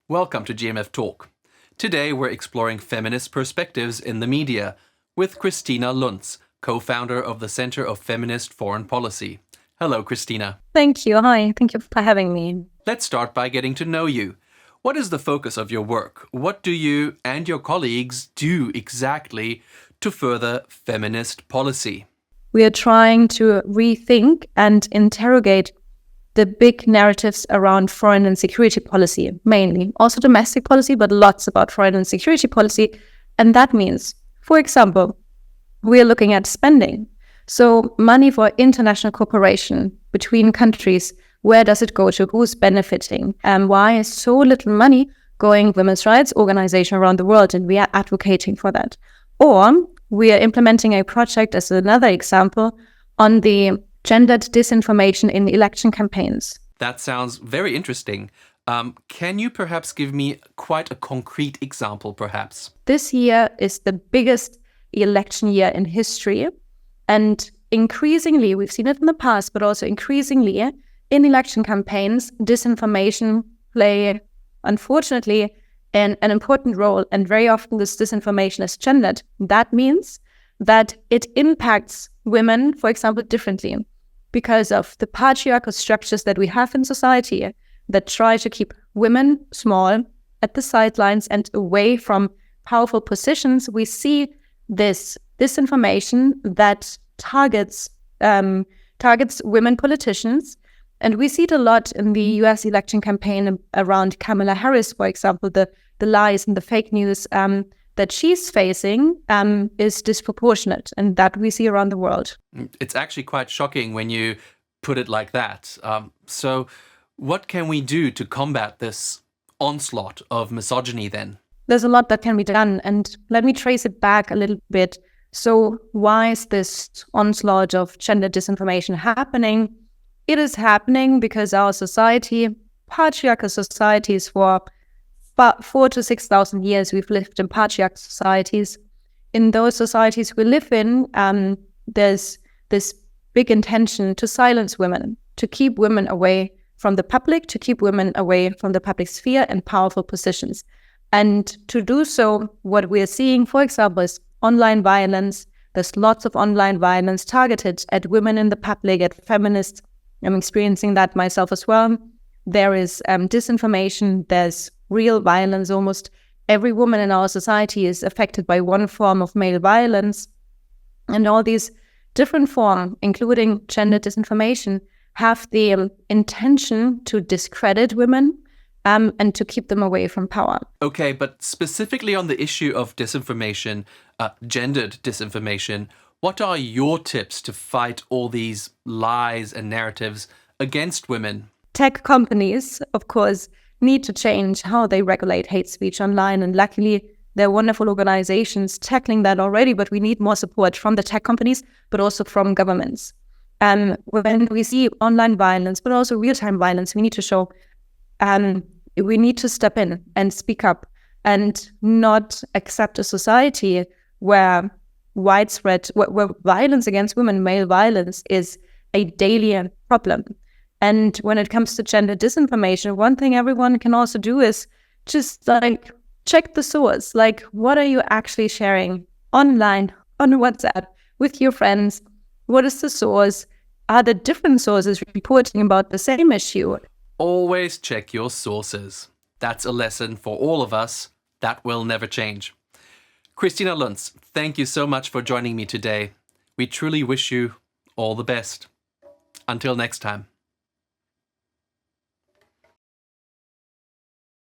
Welcome to GMF Talk. Today we're exploring feminist perspectives in the media with Kristina Lunz, co-founder of the Center of Feminist Foreign Policy. Hello, Kristina. Thank you. Hi. Thank you for having me. Let's start by getting to know you. What is the focus of your work? What do you and your colleagues do exactly to further feminist policy? We are trying to rethink and interrogate the big narratives around foreign and security policy, mainly. Also domestic policy, but lots about foreign and security policy. And that means, for example, we are looking at spending. So money for international cooperation between countries, where does it go to? Who's benefiting? And why is so little money going women's rights organization around the world? And we are advocating for that. Or we are implementing a project, as another example, on the gendered disinformation in election campaigns. That sounds very interesting. Can you perhaps give me quite a concrete example, perhaps? This year is the biggest election year in history. And increasingly, we've seen it in the past, but also increasingly in election campaigns, disinformation play, unfortunately, an important role. And very often this disinformation is gendered. That means that it impacts women, for example, differently because of the patriarchal structures that we have in society that try to keep women small at the sidelines and away from powerful positions. We see this disinformation that targets women politicians. And we see it a lot in the US election campaign around Kamala Harris, for example, the lies and the fake news that she's facing is disproportionate, and that we see around the world. It's actually quite shocking when you put it like that. So what can we do to combat this onslaught of misogyny then? There's a lot that can be done, and let me trace it back a little bit. So why is this onslaught of gender disinformation happening? It is happening because our society, patriarchal societies for about 4,000 to 6,000 years, we've lived in patriarchal societies. In those societies we live in, there's this big intention to silence women, to keep women away from the public, to keep women away from the public sphere and powerful positions. And to do so, what we're seeing, for example, is online violence. There's lots of online violence targeted at women in the public, at feminists. I'm experiencing that myself as well. There is disinformation, there's real violence. Almost every woman in our society is affected by one form of male violence. And all these different forms, including gender disinformation, have the intention to discredit women and to keep them away from power. Okay, but specifically on the issue of disinformation, gendered disinformation, what are your tips to fight all these lies and narratives against women? Tech companies, of course, need to change how they regulate hate speech online. And luckily, there are wonderful organizations tackling that already, but we need more support from the tech companies, but also from governments. And when we see online violence, but also real-time violence, we need to show, we need to step in and speak up and not accept a society where where violence against women, male violence, is a daily problem. And when it comes to gender disinformation, one thing everyone can also do is just check the source. What are you actually sharing online, on WhatsApp, with your friends? What is the source? Are there different sources reporting about the same issue? Always check your sources. That's a lesson for all of us that will never change. Kristina Lunz, thank you so much for joining me today. We truly wish you all the best. Until next time.